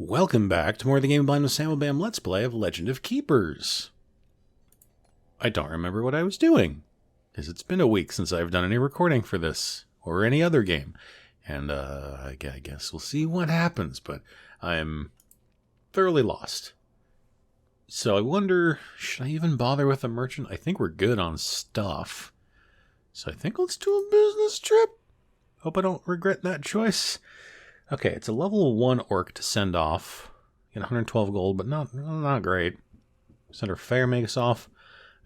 Welcome back to more of the Game Blind with SammoBam Let's Play of Legend of Keepers. I don't remember what I was doing, because it's been a week since I've done any recording for this, or any other game. And I guess we'll see what happens, but I'm thoroughly lost. So I wonder, should I even bother with a merchant? I think we're good on stuff. So I think let's do a business trip. Hope I don't regret that choice. Okay, it's a level 1 orc to send off. Get 112 gold, but not great. Send our Fire Magus off.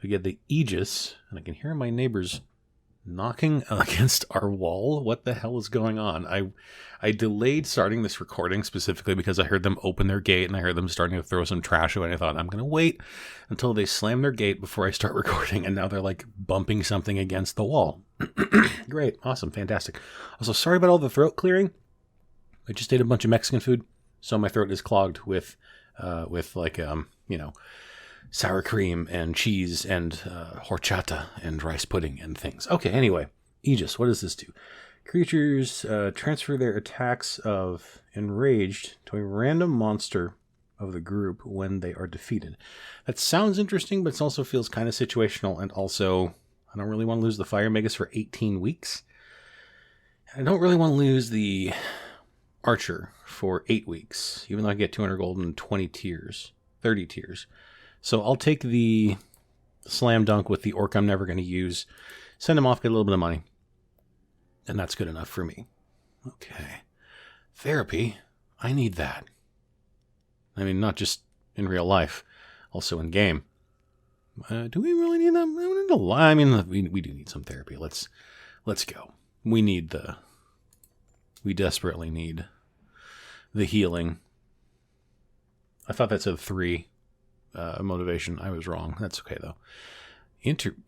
We get the Aegis, and I can hear my neighbors knocking against our wall. What the hell is going on? I delayed starting this recording specifically because I heard them open their gate, and I heard them starting to throw some trash away, and I thought, I'm going to wait until they slam their gate before I start recording, and now they're like bumping something against the wall. Great, awesome, fantastic. Also, sorry about all the throat clearing. I just ate a bunch of Mexican food, so my throat is clogged with sour cream and cheese and horchata and rice pudding and things. Okay, anyway, Aegis, what does this do? Creatures transfer their attacks of Enraged to a random monster of the group when they are defeated. That sounds interesting, but it also feels kind of situational, and also, I don't really want to lose the Fire Magus for 18 weeks. I don't really want to lose the Archer for 8 weeks, even though I get 200 gold and 30 tiers. So I'll take the slam dunk with the orc I'm never going to use, send him off, get a little bit of money, and that's good enough for me. Okay. Therapy, I need that. I mean, not just in real life, also in game. Do we really need that? I mean, we do need some therapy. Let's go. We desperately need the healing. I thought that said 3 motivation. I was wrong. That's okay, though.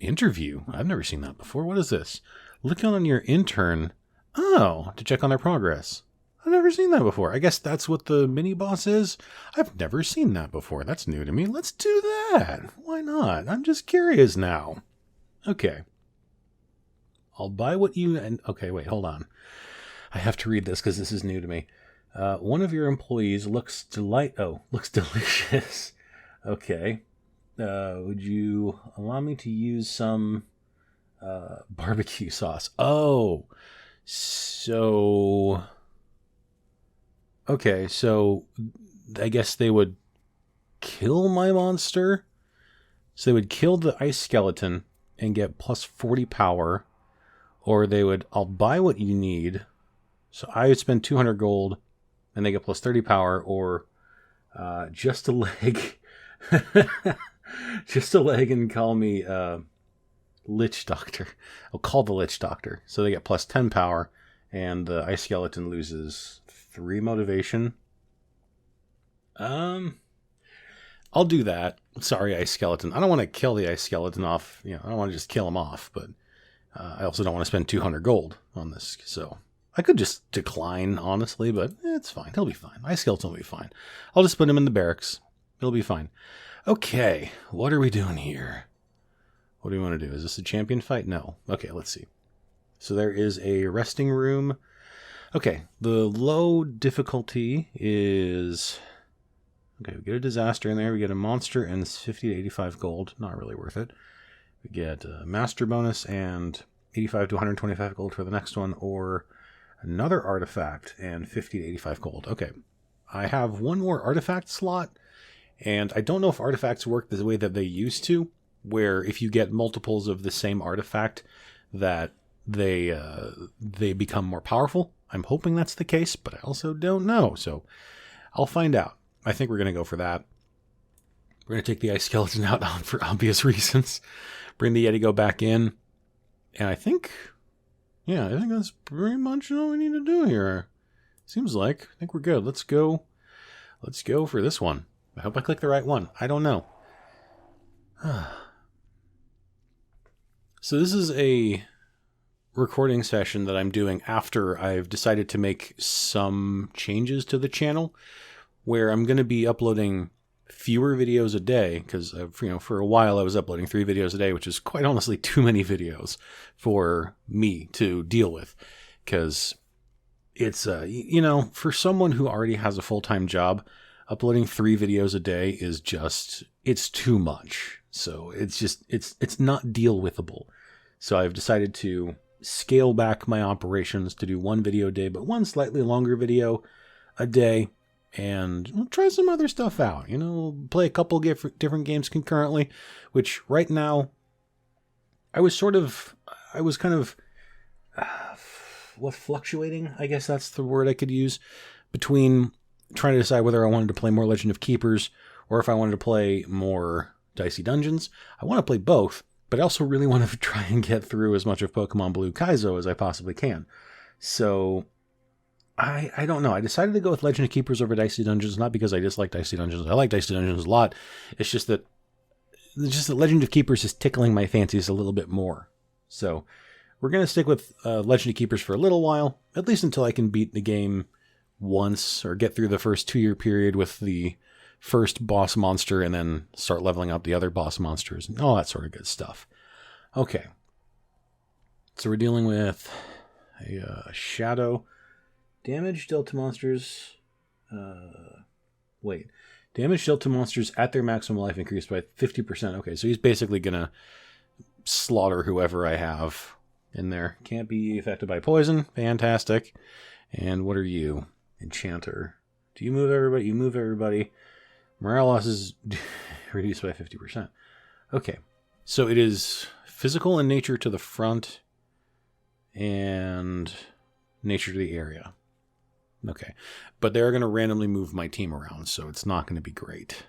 Interview. I've never seen that before. What is this? Look on your intern. Oh, to check on their progress. I've never seen that before. I guess that's what the mini-boss is. I've never seen that before. That's new to me. Let's do that. Why not? I'm just curious now. Okay. I'll buy what you... Okay, wait, hold on. I have to read this because this is new to me. One of your employees looks delicious. Okay. Would you allow me to use some barbecue sauce? Oh, so... Okay, so I guess they would kill my monster. So they would kill the ice skeleton and get plus 40 power. Or they would, I'll buy what you need. So I would spend 200 gold, and they get plus 30 power, or just a leg. Just a leg and call me Lich Doctor. I'll call the Lich Doctor. So they get plus 10 power, and the Ice Skeleton loses 3 motivation. I'll do that. Sorry, Ice Skeleton. I don't want to kill the Ice Skeleton off. I don't want to just kill him off, but I also don't want to spend 200 gold on this, so... I could just decline, honestly, but it's fine. He'll be fine. My skeleton will be fine. I'll just put him in the barracks. He'll be fine. Okay, what are we doing here? What do we want to do? Is this a champion fight? No. Okay, let's see. So there is a resting room. Okay, the low difficulty is... Okay, we get a disaster in there. We get a monster and 50 to 85 gold. Not really worth it. We get a master bonus and 85 to 125 gold for the next one, or... another artifact and 50 to 85 gold. Okay, I have one more artifact slot, and I don't know if artifacts work the way that they used to, where if you get multiples of the same artifact, that they become more powerful. I'm hoping that's the case, but I also don't know, so I'll find out. I think we're going to go for that. We're going to take the Ice Skeleton out for obvious reasons. Bring the Yeti back in, and I think that's pretty much all we need to do here. Seems like. I think we're good. Let's go for this one. I hope I clicked the right one. I don't know. So this is a recording session that I'm doing after I've decided to make some changes to the channel, where I'm going to be uploading fewer videos a day, because for a while I was uploading 3 videos a day, which is quite honestly too many videos for me to deal with, because it's, you know, for someone who already has a full-time job, uploading 3 videos a day is just, it's too much. So it's just, it's not deal withable. So I've decided to scale back my operations to do 1 video a day, but 1 slightly longer video a day, and we'll try some other stuff out. You know, play a couple different games concurrently, which right now I was kind of fluctuating, I guess that's the word I could use, between trying to decide whether I wanted to play more Legend of Keepers or if I wanted to play more Dicey Dungeons. I want to play both, but I also really want to try and get through as much of Pokemon Blue Kaizo as I possibly can. So I don't know. I decided to go with Legend of Keepers over Dicey Dungeons, not because I dislike Dicey Dungeons. I like Dicey Dungeons a lot. It's just that Legend of Keepers is tickling my fancies a little bit more. So we're going to stick with Legend of Keepers for a little while, at least until I can beat the game once or get through the first 2-year period with the first boss monster and then start leveling up the other boss monsters and all that sort of good stuff. Okay. So we're dealing with a Shadow. Damage dealt to monsters... Damage dealt to monsters at their maximum life increased by 50%. Okay, so he's basically going to slaughter whoever I have in there. Can't be affected by poison. Fantastic. And what are you? Enchanter. Do you move everybody? You move everybody. Morale loss is reduced by 50%. Okay. So it is physical in nature to the front and nature to the area. Okay. But they're going to randomly move my team around, so it's not going to be great.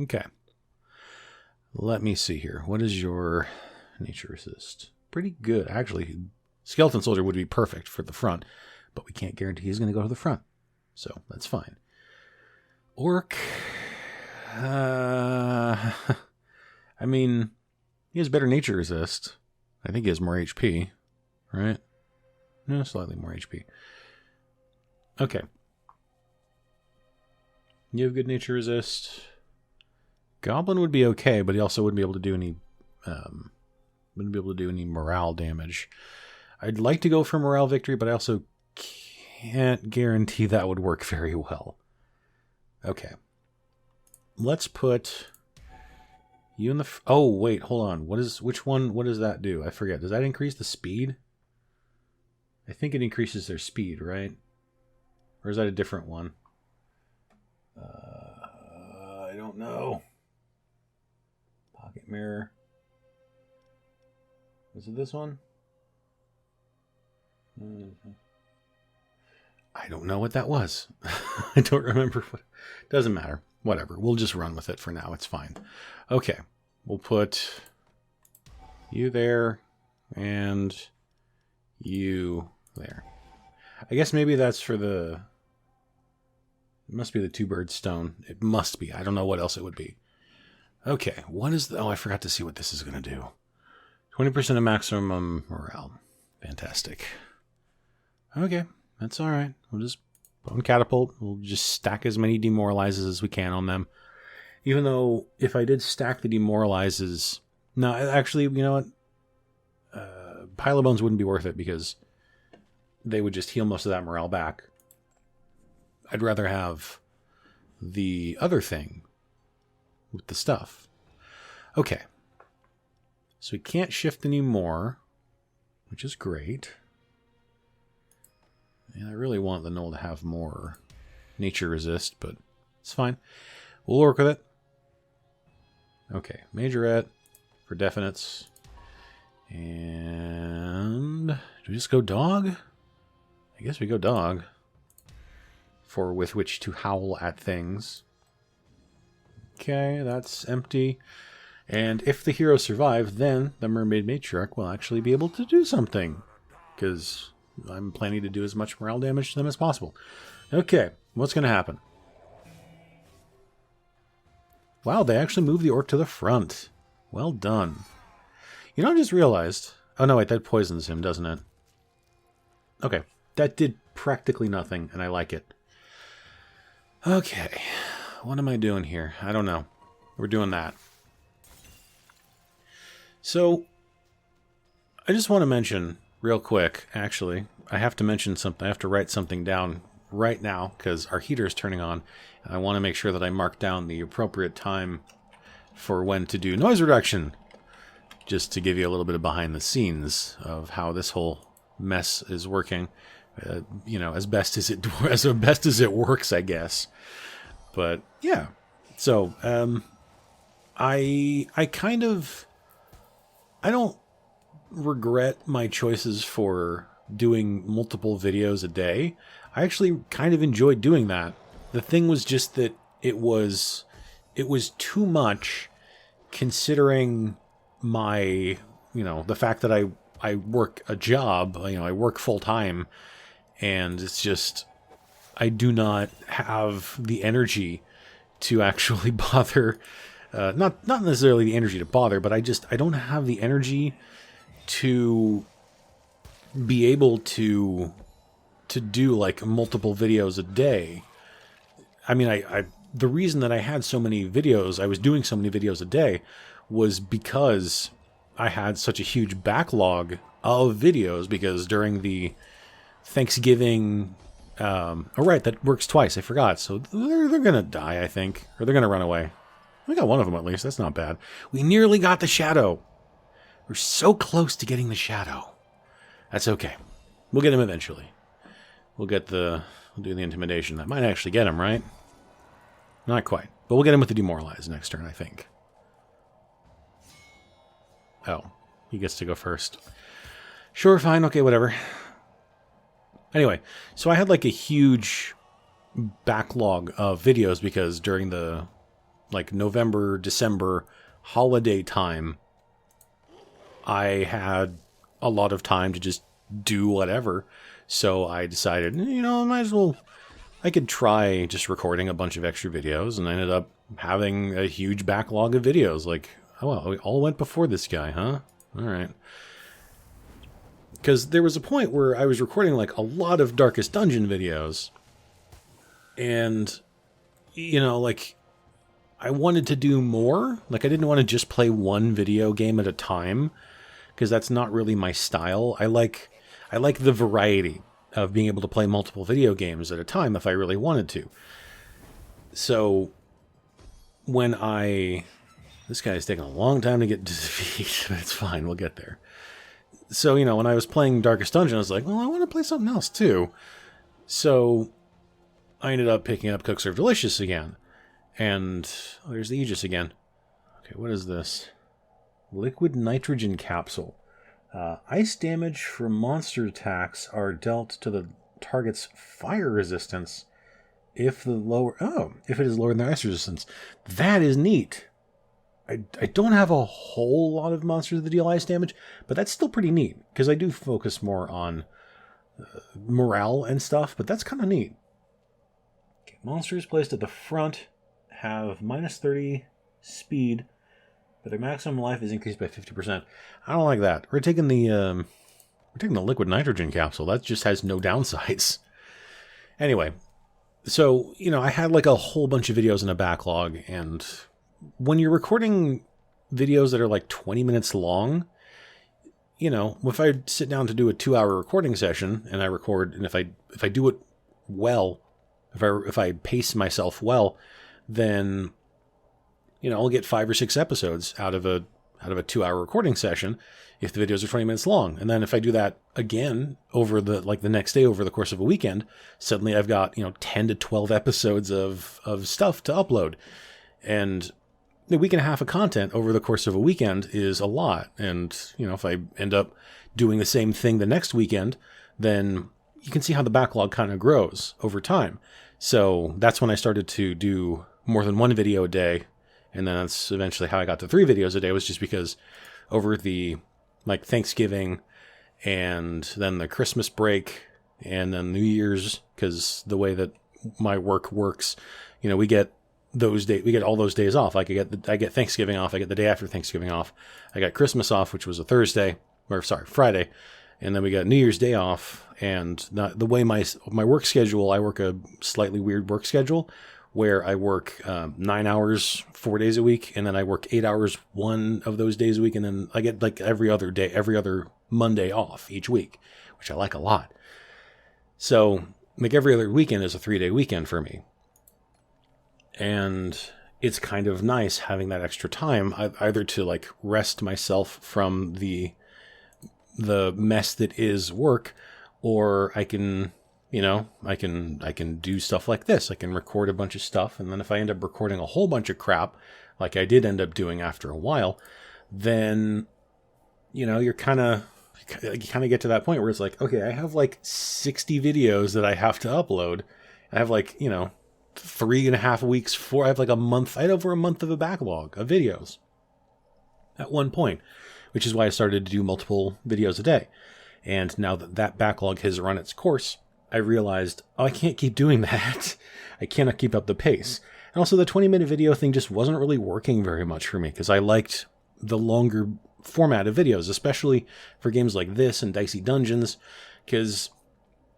Okay. Let me see here. What is your nature resist? Pretty good. Actually, Skeleton Soldier would be perfect for the front, but we can't guarantee he's going to go to the front. So that's fine. Orc. I mean, he has better nature resist. I think he has more HP, right? No, slightly more HP. Okay. You have good nature resist. Goblin would be okay, but he also wouldn't be able to do any morale damage. I'd like to go for morale victory, but I also can't guarantee that would work very well. Okay. Let's put you in the... Oh, wait, hold on. What does that do? I forget. Does that increase the speed? I think it increases their speed, right? Or is that a different one? I don't know. Pocket mirror. Is it this one? I don't know what that was. I don't remember. Doesn't matter. Whatever. We'll just run with it for now. It's fine. Okay. We'll put you there and you there. I guess maybe that's for the... It must be the two-bird stone. It must be. I don't know what else it would be. Okay. What is the... Oh, I forgot to see what this is going to do. 20% of maximum morale. Fantastic. Okay. That's all right. We'll just bone catapult. We'll just stack as many demoralizes as we can on them. Even though if I did stack the demoralizes... No, actually, you know what? Pile of bones wouldn't be worth it because they would just heal most of that morale back. I'd rather have the other thing with the stuff. Okay. So we can't shift anymore, which is great. And I really want the Knoll to have more nature resist, but it's fine. We'll work with it. Okay, majorette for definites. And do we just go dog? I guess we go dog. For with which to howl at things. Okay, that's empty. And if the heroes survive, then the Mermaid Matriarch will actually be able to do something. Because I'm planning to do as much morale damage to them as possible. Okay, what's going to happen? Wow, they actually moved the orc to the front. Well done. You know, I just realized... Oh, no, wait, that poisons him, doesn't it? Okay, that did practically nothing, and I like it. Okay, what am I doing here? I don't know. We're doing that. So, I just want to mention, real quick, actually, I have to mention something. I have to write something down right now because our heater is turning on. And I want to make sure that I mark down the appropriate time for when to do noise reduction. Just to give you a little bit of behind the scenes of how this whole mess is working. You know, as best as it works, I guess. But yeah. So, I don't regret my choices for doing multiple videos a day. I actually kind of enjoyed doing that. The thing was just that it was too much considering my, you know, the fact that I work a job, you know, I work full time, and it's just, I do not have the energy to actually bother, not necessarily the energy to bother, but I don't have the energy to be able to do like multiple videos a day. I mean, the reason that I had so many videos, I was doing so many videos a day, was because I had such a huge backlog of videos, because during the Thanksgiving, oh right, that works twice, I forgot, so they're gonna die, I think, or they're gonna run away. We got one of them at least, that's not bad. We nearly got the shadow. We're so close to getting the shadow. That's okay. We'll get him eventually. We'll do the intimidation. That might actually get him, right? Not quite. But we'll get him with the demoralize next turn, I think. Oh, he gets to go first. Sure, fine, okay, whatever. Anyway, so I had like a huge backlog of videos because during the like November, December holiday time, I had a lot of time to just do whatever. So I decided, you know, I might as well, I could try just recording a bunch of extra videos, and I ended up having a huge backlog of videos. Like, oh, well, we all went before this guy, huh? All right. Because there was a point where I was recording like a lot of Darkest Dungeon videos, and, you know, like, I wanted to do more. Like, I didn't want to just play one video game at a time, because that's not really my style. I like the variety of being able to play multiple video games at a time if I really wanted to. So when this guy's taking a long time to get to defeat, but it's fine, we'll get there. So, you know, when I was playing Darkest Dungeon, I was like, well, I want to play something else too. So I ended up picking up Cook Serve Delicious again. And there's the Aegis again. Okay, what is this? Liquid nitrogen capsule. Ice damage from monster attacks are dealt to the target's fire resistance if it is lower than their ice resistance. That is neat. I don't have a whole lot of monsters that deal ice damage, but that's still pretty neat, because I do focus more on morale and stuff, but that's kind of neat. Okay, monsters placed at the front have minus 30 speed, but their maximum life is increased by 50%. I don't like that. We're taking the liquid nitrogen capsule. That just has no downsides. Anyway, so, you know, I had like a whole bunch of videos in a backlog, and when you're recording videos that are like 20 minutes long, you know, if I sit down to do a 2-hour recording session and I record, and if I do it well, if I pace myself well, then, you know, I'll get 5 or 6 episodes out of a 2-hour recording session if the videos are 20 minutes long. And then if I do that again over the next day over the course of a weekend, suddenly I've got, you know, 10 to 12 episodes of stuff to upload. And a week and a half of content over the course of a weekend is a lot. And, you know, if I end up doing the same thing the next weekend, then you can see how the backlog kind of grows over time. So that's when I started to do more than one video a day. And then that's eventually how I got to 3 videos a day, was just because over the like Thanksgiving and then the Christmas break and then New Year's, because the way that my work works, you know, we get all those days off. Like I get Thanksgiving off. I get the day after Thanksgiving off. I got Christmas off, which was a Friday. And then we got New Year's Day off. And the way my work schedule, I work a slightly weird work schedule where I work 9 hours 4 days a week, and then I work 8 hours one of those days a week, and then I get like every other Monday off each week, which I like a lot. So, like every other weekend is a 3-day weekend for me. And it's kind of nice having that extra time, either to like rest myself from the mess that is work, or I can, I can do stuff like this. I can record a bunch of stuff, and then if I end up recording a whole bunch of crap, like I did end up doing after a while, then, you kind of get to that point where it's like, okay, I have like 60 videos that I have to upload. I have like, 3.5 weeks, I have like a month, I had over a month of a backlog of videos at one point, which is why I started to do multiple videos a day. And now that that backlog has run its course, I realized, I can't keep doing that. I cannot keep up the pace. And also the 20-minute video thing just wasn't really working very much for me, because I liked the longer format of videos, especially for games like this and Dicey Dungeons, because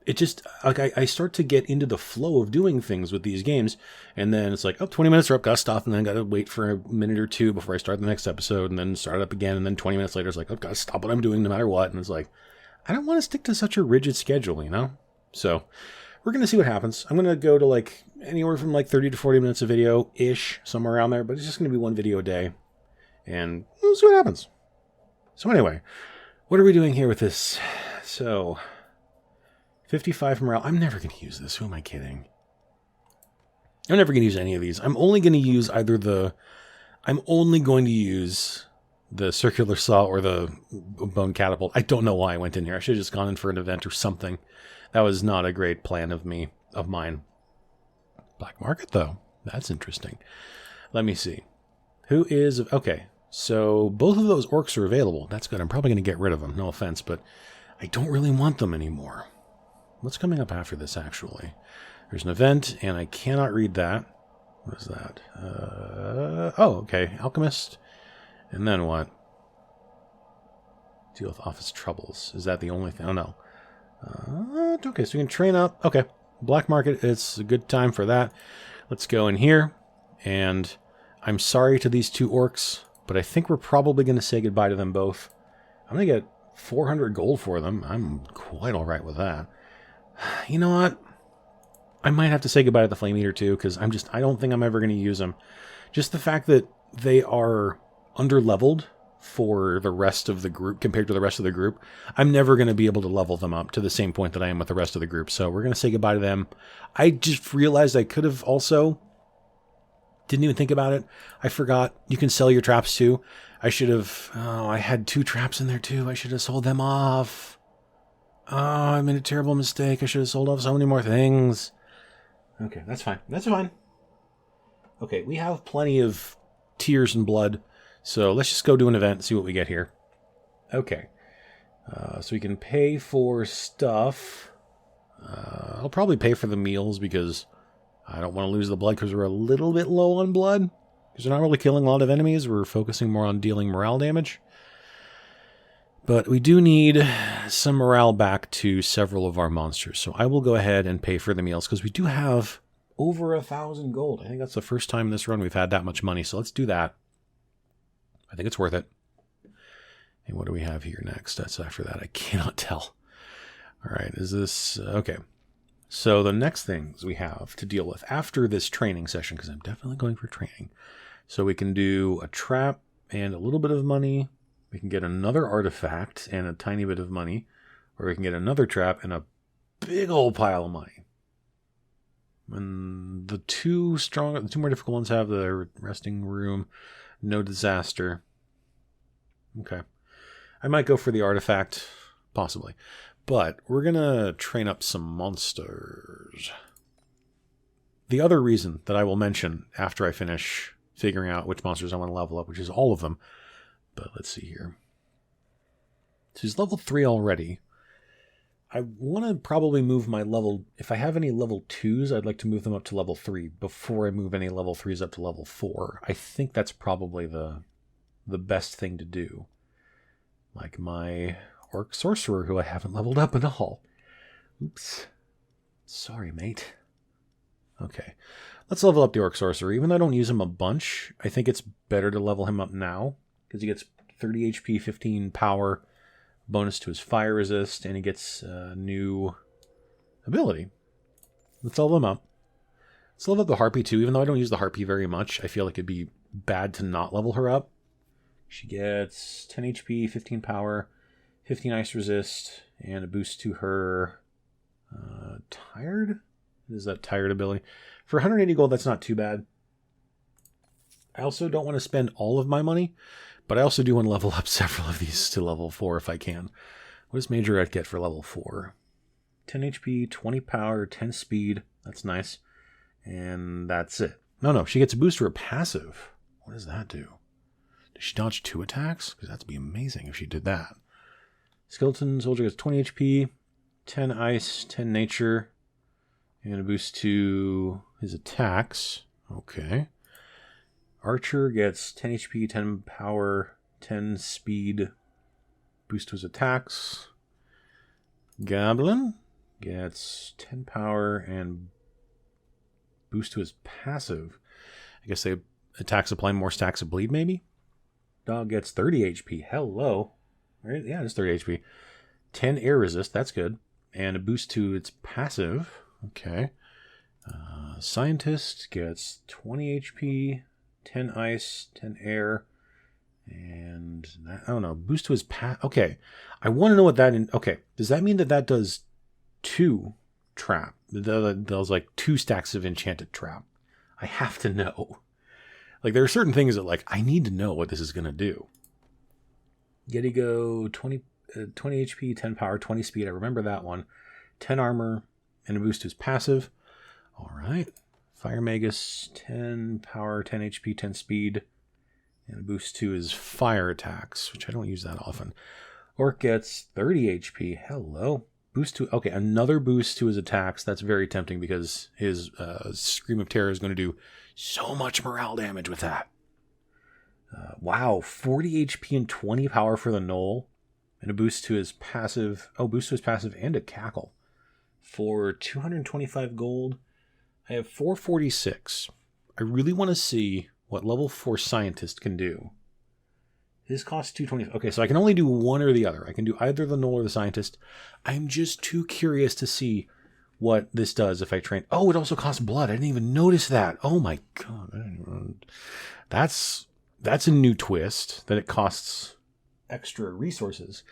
it just, like, I start to get into the flow of doing things with these games, and then it's like, 20 minutes are up, gotta stop, and then gotta wait for a minute or two before I start the next episode, and then start it up again, and then 20 minutes later it's like, gotta stop what I'm doing no matter what, and it's like, I don't want to stick to such a rigid schedule, So, we're gonna see what happens. I'm gonna go to like anywhere from like 30 to 40 minutes of video-ish, somewhere around there, but it's just gonna be one video a day, and we'll see what happens. So anyway, what are we doing here with this? So, 55 morale. I'm never going to use this. Who am I kidding? I'm never going to use any of these. I'm only going to use the circular saw or the bone catapult. I don't know why I went in here. I should have just gone in for an event or something. That was not a great plan of mine. Black market, though. That's interesting. Let me see. Who is... Okay, so both of those orcs are available. That's good. I'm probably going to get rid of them. No offense, but I don't really want them anymore. What's coming up after this, actually? There's an event, and I cannot read that. What is that? Okay. Alchemist. And then what? Deal with office troubles. Is that the only thing? Oh, no. Okay, so we can train up. Okay. Black market, it's a good time for that. Let's go in here. And I'm sorry to these two orcs, but I think we're probably going to say goodbye to them both. I'm going to get 400 gold for them. I'm quite all right with that. You know what? I might have to say goodbye to the Flame Eater too, because I don't think I'm ever going to use them. Just the fact that they are under-leveled for the rest of the group, compared to the rest of the group, I'm never going to be able to level them up to the same point that I am with the rest of the group. So we're going to say goodbye to them. I just realized I could have also... Didn't even think about it. I forgot. You can sell your traps too. I should have... Oh, I had 2 traps in there too. I should have sold them off. Oh, I made a terrible mistake. I should have sold off so many more things. Okay, that's fine. That's fine. Okay, we have plenty of tears and blood, so let's just go do an event and see what we get here. Okay. So we can pay for stuff. I'll probably pay for the meals because I don't want to lose the blood because we're a little bit low on blood. Because we're not really killing a lot of enemies. We're focusing more on dealing morale damage. But we do need some morale back to several of our monsters. So I will go ahead and pay for the meals because we do have over 1,000 gold. I think that's the first time in this run we've had that much money. So let's do that. I think it's worth it. And what do we have here next? That's after that. I cannot tell. All right. Is this... Okay. So the next things we have to deal with after this training session, because I'm definitely going for training. So we can do a trap and a little bit of money. We can get another artifact and a tiny bit of money, or we can get another trap and a big old pile of money. And the two more difficult ones have the resting room, no disaster. Okay. I might go for the artifact, possibly. But we're going to train up some monsters. The other reason that I will mention after I finish figuring out which monsters I want to level up, which is all of them. But let's see here. So he's level 3 already. I want to probably move my level... If I have any level 2s, I'd like to move them up to level 3 before I move any level 3s up to level 4. I think that's probably the best thing to do. Like my Orc Sorcerer, who I haven't leveled up at all. Oops. Sorry, mate. Okay. Let's level up the Orc Sorcerer. Even though I don't use him a bunch, I think it's better to level him up now. Because he gets 30 HP, 15 power, bonus to his fire resist, and he gets new ability. Let's level them up. Let's level up the Harpy too, even though I don't use the Harpy very much. I feel like it'd be bad to not level her up. She gets 10 HP, 15 power, 15 ice resist, and a boost to her tired? Is that tired ability? For 180 gold, that's not too bad. I also don't want to spend all of my money, but I also do want to level up several of these to level 4 if I can. What does Majorette get for level 4? 10 HP, 20 power, 10 speed. That's nice. And that's it. No, she gets a boost to her passive. What does that do? Does she dodge 2 attacks? Because that'd be amazing if she did that. Skeleton Soldier gets 20 HP, 10 ice, 10 nature, and a boost to his attacks. Okay. Archer gets 10 HP, 10 power, 10 speed, boost to his attacks. Goblin gets 10 power and boost to his passive. I guess they attacks apply more stacks of bleed, maybe? Dog gets 30 HP. Hello. Right? Yeah, it's 30 HP. 10 air resist. That's good. And a boost to its passive. Okay. Scientist gets 20 HP, 10 ice, 10 air, and that, I don't know, boost to his okay, I want to know what that okay, does that mean that that does 2 trap? Those like 2 stacks of enchanted trap? I have to know. Like, there are certain things that, like, I need to know what this is going to do. Yetigo, 20 HP, 10 power, 20 speed. I remember that one. 10 armor, and a boost to his passive. All right. Fire Magus, 10 power, 10 HP, 10 speed, and a boost to his fire attacks, which I don't use that often. Orc gets 30 HP. Hello. Boost to, okay, another boost to his attacks. That's very tempting because his Scream of Terror is going to do so much morale damage with that. Wow, 40 HP and 20 power for the Knoll, and a boost to his passive. Oh, boost to his passive and a cackle. For 225 gold, I have 446. I really want to see what level 4 Scientist can do. His costs 220. Okay, so I can only do one or the other. I can do either the Knoll or the Scientist. I'm just too curious to see what this does if I train. Oh, it also costs blood. I didn't even notice that. Oh my god. That's a new twist, that it costs extra resources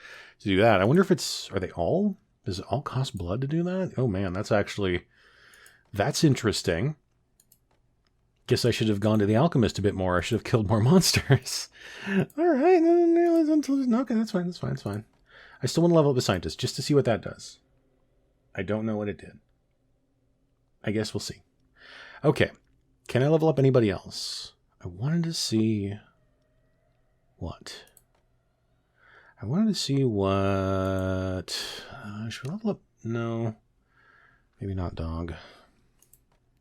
to do that. I wonder if does it all cost blood to do that? Oh man, that's interesting. Guess I should have gone to the alchemist a bit more. I should have killed more monsters. All right. Okay, that's fine. I still want to level up the Scientist just to see what that does. I don't know what it did. I guess we'll see. Okay. Can I level up anybody else? I wanted to see what? Should we level up? No. Maybe not Dog.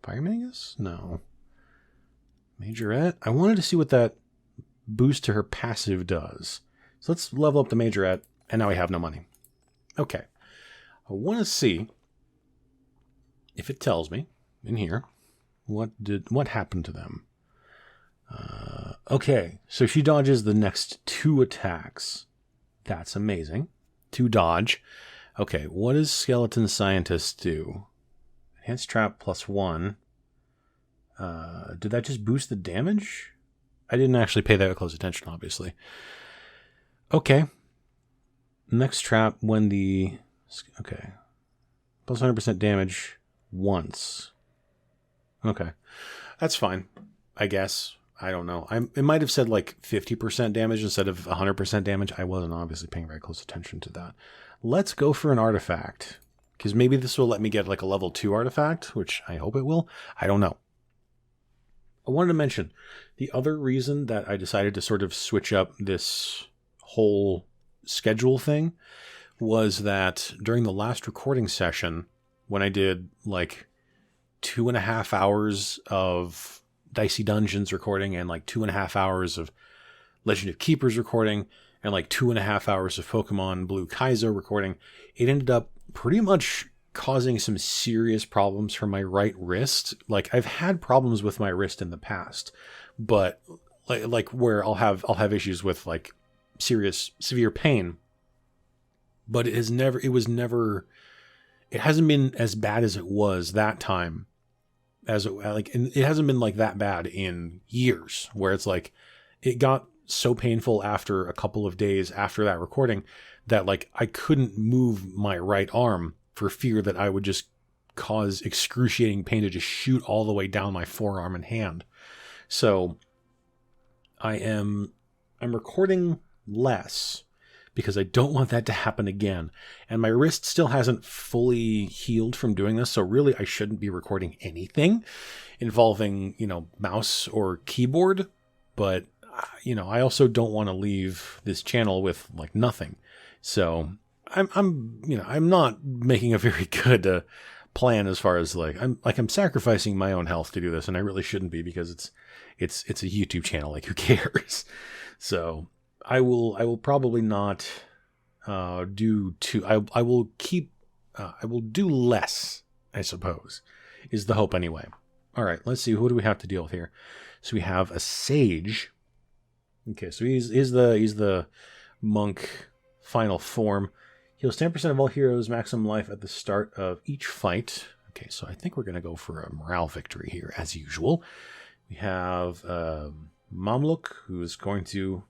Fire Magus? No. Majorette? I wanted to see what that boost to her passive does. So let's level up the Majorette, and now we have no money. Okay. I want to see if it tells me in here what happened to them. Okay, so she dodges the next 2 attacks. That's amazing. 2 dodge. Okay, what does Skeleton Scientist do? Enhanced Trap +1. Did that just boost the damage? I didn't actually pay that close attention, obviously. Okay. Next trap when the... Okay. Plus 100% damage once. Okay. That's fine, I guess. I don't know. It might have said like 50% damage instead of 100% damage. I wasn't obviously paying very close attention to that. Let's go for an artifact, because maybe this will let me get like a level 2 artifact, which I hope it will. I don't know. I wanted to mention the other reason that I decided to sort of switch up this whole schedule thing was that during the last recording session, when I did like 2.5 hours of Dicey Dungeons recording and like 2.5 hours of Legend of Keepers recording and like 2.5 hours of Pokemon Blue Kaizo recording, it ended up pretty much causing some serious problems for my right wrist. Like, I've had problems with my wrist in the past, but like where I'll have issues with like severe pain, but it was never it hasn't been as bad as it was that time. It hasn't been like that bad in years, where it's like it got so painful after a couple of days after that recording that like I couldn't move my right arm for fear that I would just cause excruciating pain to just shoot all the way down my forearm and hand. So I'm recording less because I don't want that to happen again. And my wrist still hasn't fully healed from doing this. So really I shouldn't be recording anything involving, mouse or keyboard. But, I also don't want to leave this channel with like nothing. So I'm not making a very good plan as far as I'm sacrificing my own health to do this. And I really shouldn't be, because it's a YouTube channel. Like, who cares? So I will probably not do too. I will do less, I suppose, is the hope anyway. All right, let's see. Who do we have to deal with here? So we have a sage. Okay, so he's the monk final form. Heals 10% of all heroes' maximum life at the start of each fight. Okay, so I think we're going to go for a morale victory here, as usual. We have Mamluk, who is going to,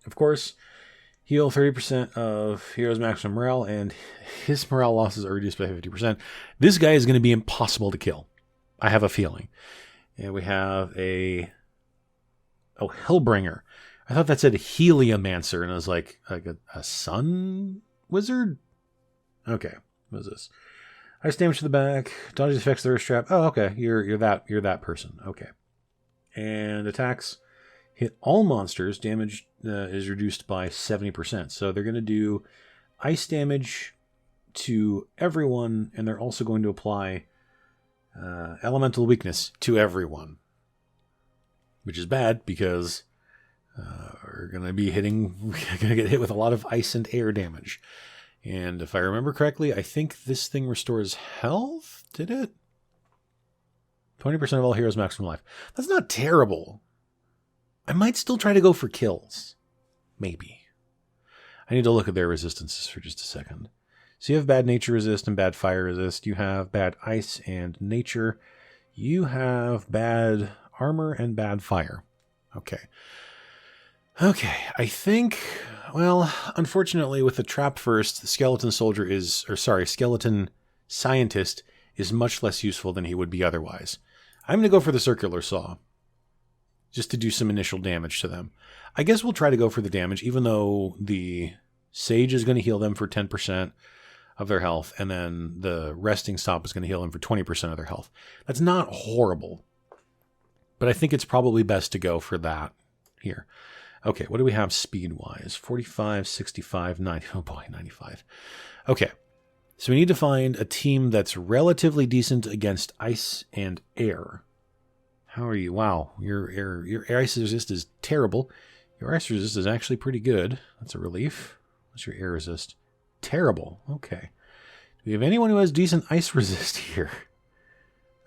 of course, heal 30% of heroes' maximum morale, and his morale losses are reduced by 50%. This guy is going to be impossible to kill. I have a feeling. And we have Hellbringer. I thought that said Heliomancer, and I was like a sun wizard? Okay, what is this? Ice damage to the back, dodges effects of the wrist trap. Oh, okay, you're that person. Okay. And attacks hit all monsters. Damage is reduced by 70%. So they're going to do ice damage to everyone, and they're also going to apply elemental weakness to everyone, which is bad because we're going to get hit with a lot of ice and air damage. And if I remember correctly, I think this thing restores health. Did it? 20% of all heroes' maximum life. That's not terrible. I might still try to go for kills. Maybe. I need to look at their resistances for just a second. So you have bad nature resist and bad fire resist. You have bad ice and nature. You have bad armor and bad fire. Okay. Okay, I think, well, unfortunately with the trap first, the skeleton scientist is much less useful than he would be otherwise. I'm going to go for the circular saw, just to do some initial damage to them. I guess we'll try to go for the damage, even though the sage is going to heal them for 10% of their health, and then the resting stop is going to heal them for 20% of their health. That's not horrible, but I think it's probably best to go for that here. Okay, what do we have speed-wise? 45, 65, 90. Oh boy, 95. Okay, so we need to find a team that's relatively decent against ice and air. How are you? Wow, your ice resist is terrible. Your ice resist is actually pretty good. That's a relief. What's your air resist? Terrible. Okay. Do we have anyone who has decent ice resist here?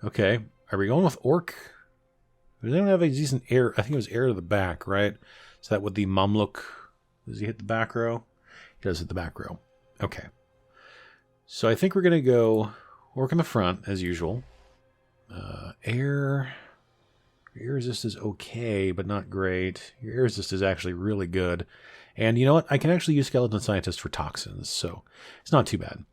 Okay, are we going with Orc? Does anyone have a decent air? I think it was air to the back, right? Is that what the Mamluk, does he hit the back row? He does hit the back row. Okay. So I think we're going to go Orc in the front, as usual. Air resist is okay, but not great. Your air resist is actually really good. And you know what? I can actually use Skeleton Scientist for toxins, so it's not too bad.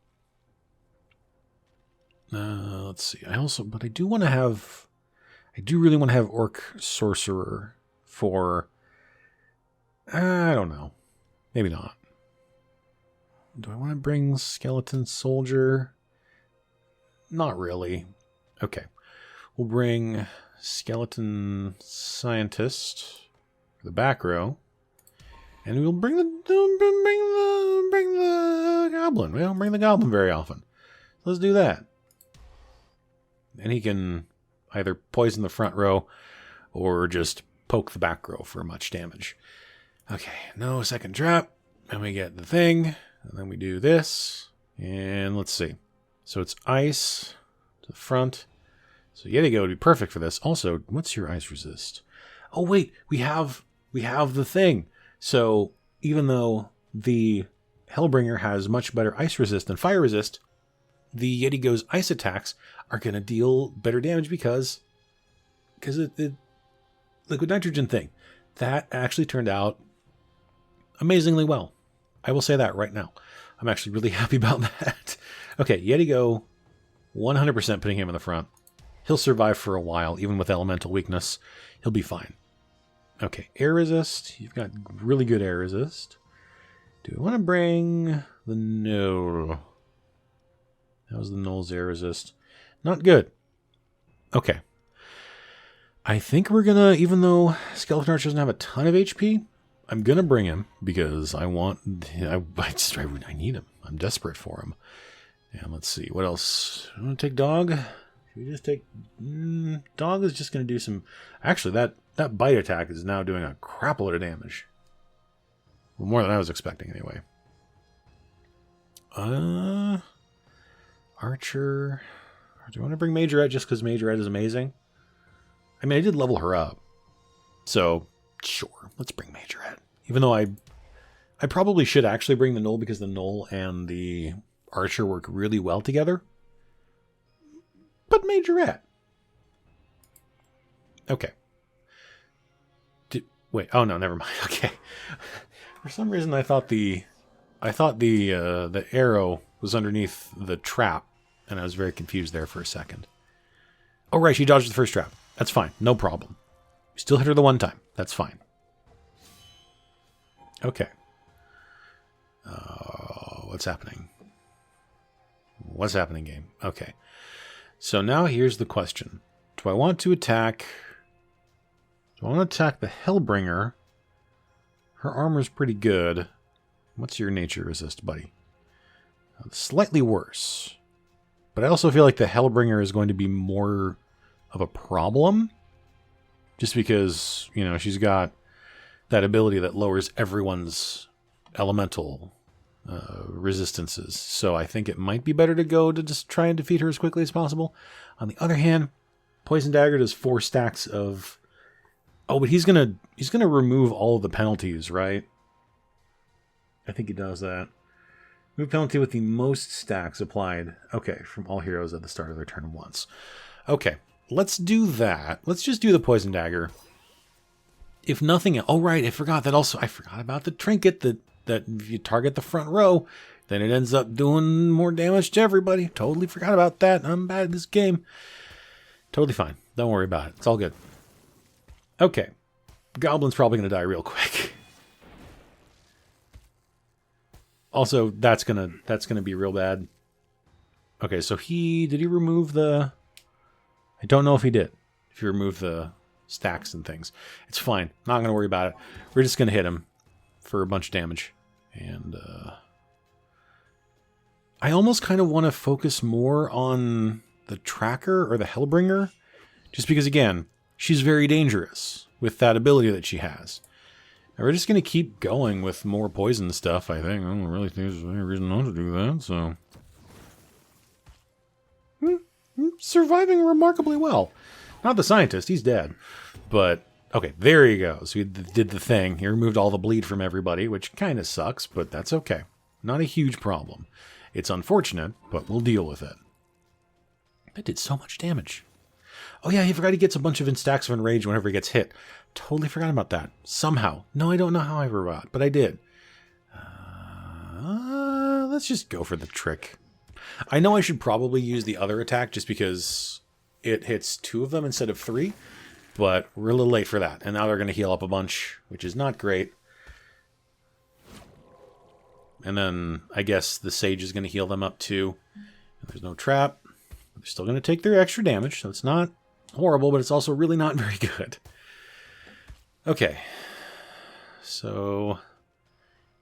Let's see. But I do really want to have Orc Sorcerer for, I don't know. Maybe not. Do I want to bring Skeleton Soldier? Not really. Okay. We'll bring Skeleton Scientist for the back row. And we'll bring the Goblin. We don't bring the Goblin very often. Let's do that. And he can either poison the front row or just poke the back row for much damage. Okay, no second trap. And we get the thing. And then we do this. And let's see. So it's ice to the front. So Yetigo would be perfect for this. Also, what's your ice resist? Oh, wait. We have the thing. So even though the Hellbringer has much better ice resist than fire resist, the Yetigo's ice attacks are going to deal better damage because the liquid nitrogen thing, that actually turned out amazingly well. I will say that right now. I'm actually really happy about that. Okay, Yetigo, 100% putting him in the front. He'll survive for a while, even with elemental weakness. He'll be fine. Okay, air resist. You've got really good air resist. Do I want to bring the Knoll? That was the Knoll's air resist. Not good. Okay. I think we're going to, even though Skeleton Archer doesn't have a ton of HP, I'm going to bring him because I need him. I'm desperate for him. And let's see, what else? I'm going to take Dog. Should we just take... Dog is just going to do some... Actually, that bite attack is now doing a crap load of damage. Well, more than I was expecting, anyway. Archer... Do you want to bring Majorette just because Majorette is amazing? I mean, I did level her up. So, sure, let's bring Majorette. Even though I probably should actually bring the Knoll because the Knoll and the Archer work really well together. But Majorette. Okay. Wait, oh no, never mind. Okay. For some reason I thought the arrow was underneath the trap, and I was very confused there for a second. Oh right, she dodged the first trap. That's fine, no problem. We still hit her the one time. That's fine. Okay. What's happening? What's happening, game? Okay. So now here's the question. Do I want to attack... Do I want to attack the Hellbringer? Her armor's pretty good. What's your nature resist, buddy? Slightly worse. But I also feel like the Hellbringer is going to be more of a problem. Just because, you know, she's got that ability that lowers everyone's elemental resistances. So I think it might be better to go to just try and defeat her as quickly as possible. On the other hand, Poison Dagger does 4 stacks of... Oh, but he's gonna remove all of the penalties, right? I think he does that. Move penalty with the most stacks applied. Okay, from all heroes at the start of their turn once. Okay, let's do that. Let's just do the Poison Dagger. If nothing else... Oh, right, I forgot about the trinket that if you target the front row, then it ends up doing more damage to everybody. Totally forgot about that. I'm bad at this game. Totally fine. Don't worry about it. It's all good. Okay. Goblin's probably going to die real quick. Also, that's gonna be real bad. Okay, so did he remove the... I don't know if he did. If he removed the stacks and things. It's fine. Not going to worry about it. We're just going to hit him for a bunch of damage. And I almost kind of want to focus more on the Tracker or the Hellbringer. Just because, again, she's very dangerous with that ability that she has. And we're just going to keep going with more poison stuff, I think. I don't really think there's any reason not to do that, so... Surviving remarkably well. Not the scientist, he's dead. But, okay, there he goes. He did the thing. He removed all the bleed from everybody, which kind of sucks, but that's okay. Not a huge problem. It's unfortunate, but we'll deal with it. That did so much damage. Oh yeah, he forgot he gets a bunch of stacks of enrage whenever he gets hit. Totally forgot about that. Somehow. No, I don't know how I forgot, but I did. Let's just go for the trick. I know I should probably use the other attack just because it hits 2 of them instead of 3, but we're a little late for that. And now they're going to heal up a bunch, which is not great. And then I guess the Sage is going to heal them up too. And there's no trap. They're still going to take their extra damage, so it's not horrible, but it's also really not very good. Okay. So,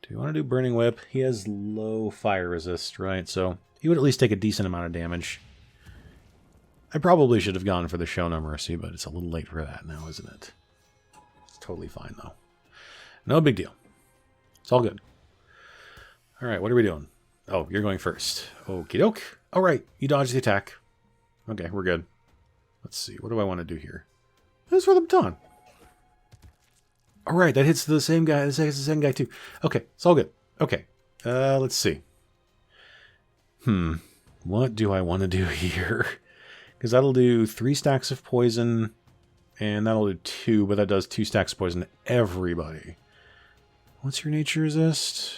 do we want to do Burning Whip? He has low fire resist, right? So, he would at least take a decent amount of damage. I probably should have gone for the Show No Mercy, but it's a little late for that now, isn't it? It's totally fine, though. No big deal. It's all good. Alright, what are we doing? Oh, you're going first. Okie doke. Alright, you dodged the attack. Okay, we're good. Let's see, what do I want to do here? This is for the baton. Alright, that hits the same guy. This hits the same guy too. Okay, it's all good. Okay, let's see. What do I want to do here? Because that'll do 3 stacks of poison, and that'll do 2, but that does 2 stacks of poison to everybody. What's your nature resist?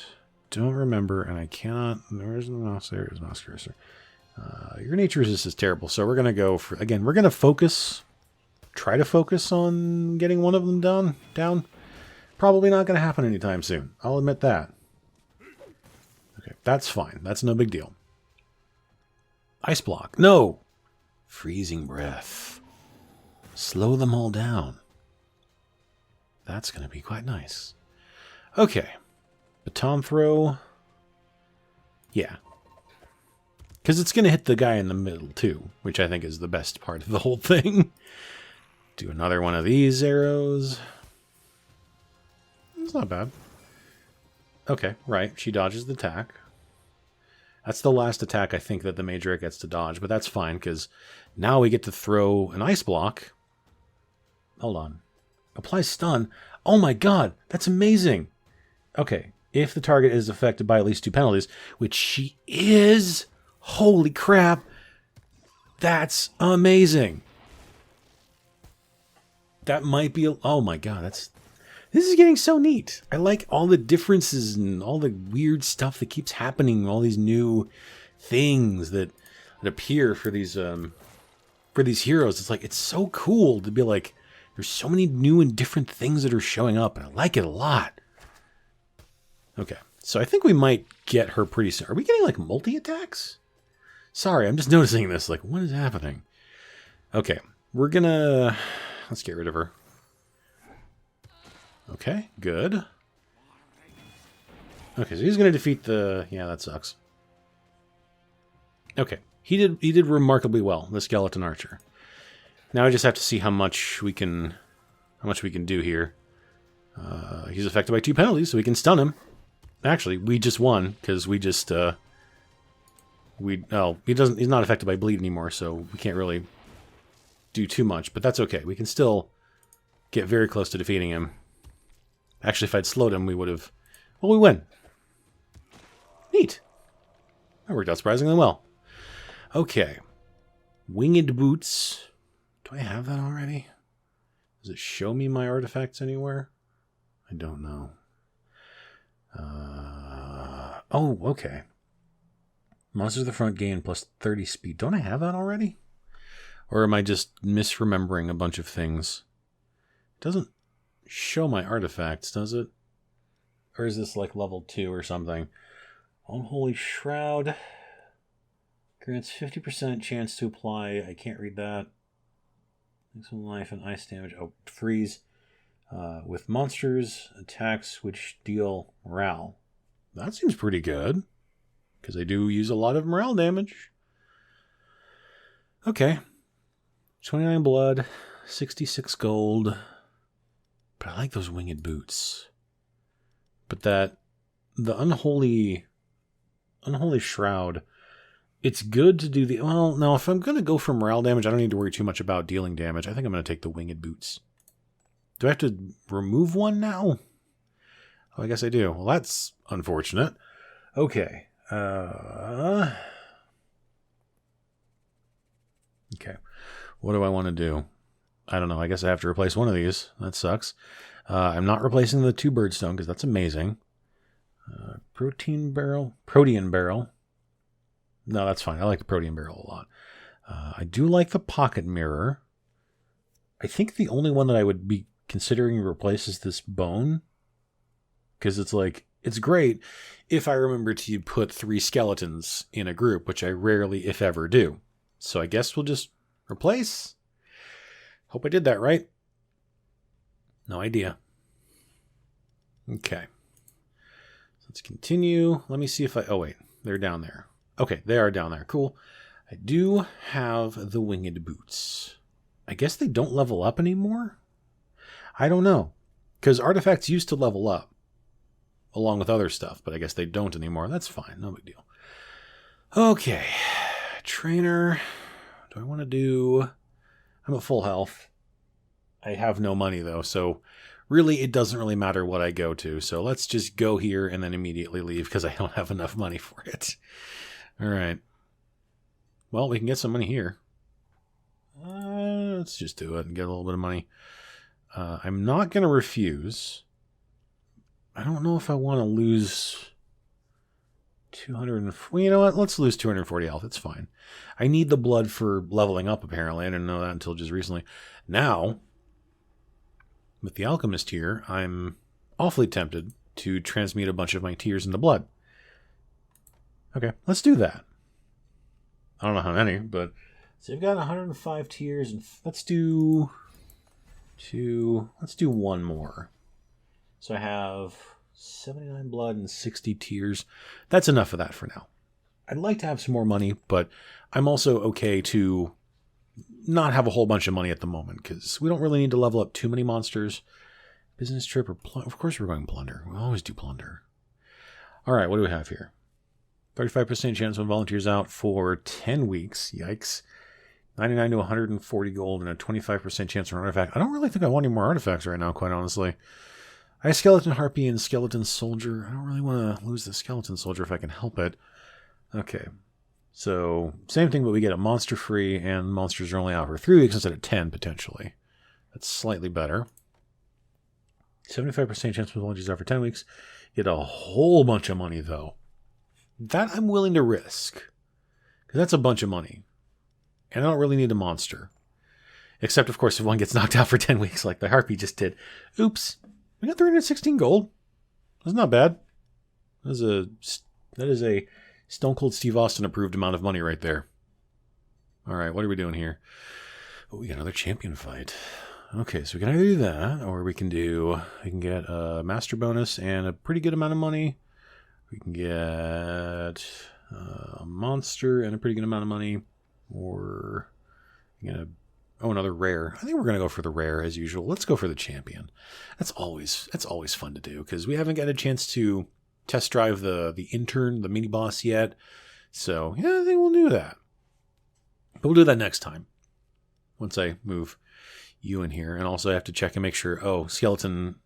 Don't remember, and I cannot... Where's the mouse? There is mouse cursor. Your nature resist is terrible, so we're going to go for... Again, we're going to focus... Try to focus on getting one of them down. Probably not going to happen anytime soon. I'll admit that. Okay, that's fine. That's no big deal. Ice block. No! Freezing breath. Slow them all down. That's going to be quite nice. Okay. Baton throw. Yeah. Because it's going to hit the guy in the middle, too, which I think is the best part of the whole thing. Do another one of these arrows. It's not bad. Okay, right. She dodges the attack. That's the last attack I think that the Major gets to dodge, but that's fine, because now we get to throw an ice block. Hold on. Apply stun. Oh my god, that's amazing. Okay, if the target is affected by at least 2 penalties, which she is, holy crap, that's amazing. That might be, oh my god, this is getting so neat. I like all the differences and all the weird stuff that keeps happening, all these new things that appear for these heroes. It's like, it's so cool to be like, there's so many new and different things that are showing up, and I like it a lot. Okay, so I think we might get her pretty soon. Are we getting like multi-attacks? Sorry, I'm just noticing this. Like, what is happening? Okay, we're gonna... Let's get rid of her. Okay, good. Okay, so he's going to defeat the... Yeah, that sucks. Okay, he did remarkably well, the skeleton archer. Now I just have to see how much we can do here. He's affected by 2 penalties, so we can stun him. Actually, we just won because we just he's not affected by bleed anymore, so we can't really do too much, but that's okay. We can still get very close to defeating him. Actually, if I'd slowed him, we would have... Well, we win. Neat. That worked out surprisingly well. Okay. Winged boots. Do I have that already? Does it show me my artifacts anywhere? I don't know. Oh, okay. Monsters of the front gain plus 30 speed. Don't I have that already? Or am I just misremembering a bunch of things? It doesn't show my artifacts, does it? Or is this like level 2 or something? Unholy Shroud grants 50% chance to apply. I can't read that. Maximum life and ice damage. Oh, freeze. With monsters, attacks which deal morale. That seems pretty good. Because I do use a lot of morale damage. Okay. 29 blood, 66 gold. But I like those winged boots. But the unholy shroud, it's good to do the... Well, no, if I'm going to go for morale damage, I don't need to worry too much about dealing damage. I think I'm going to take the winged boots. Do I have to remove one now? Oh, I guess I do. Well, that's unfortunate. Okay. Okay. What do I want to do? I don't know. I guess I have to replace one of these. That sucks. I'm not replacing the 2 birdstone because that's amazing. Protean barrel. No, that's fine. I like the protean barrel a lot. I do like the pocket mirror. I think the only one that I would be considering to replace is this bone. Because it's like, it's great if I remember to put 3 skeletons in a group, which I rarely, if ever, do. So I guess we'll just replace. Hope I did that right. No idea. Okay. Let's continue. Let me see if I... Oh, wait. They're down there. Okay, they are down there. Cool. I do have the winged boots. I guess they don't level up anymore? I don't know. Because artifacts used to level up. Along with other stuff, but I guess they don't anymore. That's fine. No big deal. Okay. Trainer. Do I want to do... I'm at full health. I have no money, though, so really it doesn't really matter what I go to. So let's just go here and then immediately leave because I don't have enough money for it. All right. well, we can get some money here. Let's just do it and get a little bit of money. I'm not going to refuse. I don't know if I want to lose 200. Well, you know what? Let's lose 240 health. It's fine. I need the blood for leveling up, apparently. I didn't know that until just recently. Now, with the alchemist here, I'm awfully tempted to transmute a bunch of my tears into blood. Okay, let's do that. I don't know how many, but so I've got 105 tears, and let's do one more. So I have 79 blood and 60 tears. That's enough of that for now. I'd like to have some more money, but I'm also okay to not have a whole bunch of money at the moment, because we don't really need to level up too many monsters. Business trip or of course we're going plunder. We always do plunder. All right, what do we have here? 35% chance when volunteers out for 10 weeks. Yikes. 99 to 140 gold and a 25% chance for an artifact. I don't really think I want any more artifacts right now, quite honestly. I have Skeleton Harpy and Skeleton Soldier. I don't really want to lose the Skeleton Soldier if I can help it. Okay. So, same thing, but we get it monster free, and monsters are only out for 3 weeks instead of 10, potentially. That's slightly better. 75% chance when volunteers out for 10 weeks. Get a whole bunch of money, though. That I'm willing to risk. Because that's a bunch of money. And I don't really need a monster. Except, of course, if one gets knocked out for 10 weeks like the Harpy just did. Oops. We got 316 gold. That's not bad. That is a Stone Cold Steve Austin approved amount of money right there. Alright, what are we doing here? Oh, we got another champion fight. Okay, so we can either do that, or we can get a master bonus and a pretty good amount of money. We can get a monster and a pretty good amount of money. Or another rare. I think we're gonna go for the rare as usual. Let's go for the champion. That's always fun to do, because we haven't got a chance to test drive the intern, the mini boss yet. So yeah, I think we'll do that. But we'll do that next time. Once I move you in here, and also I have to check and make sure. Oh, skeleton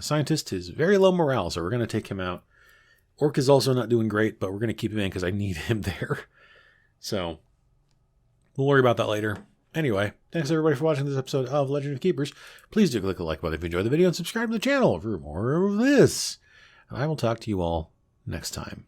scientist is very low morale, so we're gonna take him out. Orc is also not doing great, but we're gonna keep him in because I need him there. So we'll worry about that later. Anyway, thanks everybody for watching this episode of Legend of Keepers. Please do click the like button if you enjoyed the video and subscribe to the channel for more of this. And I will talk to you all next time.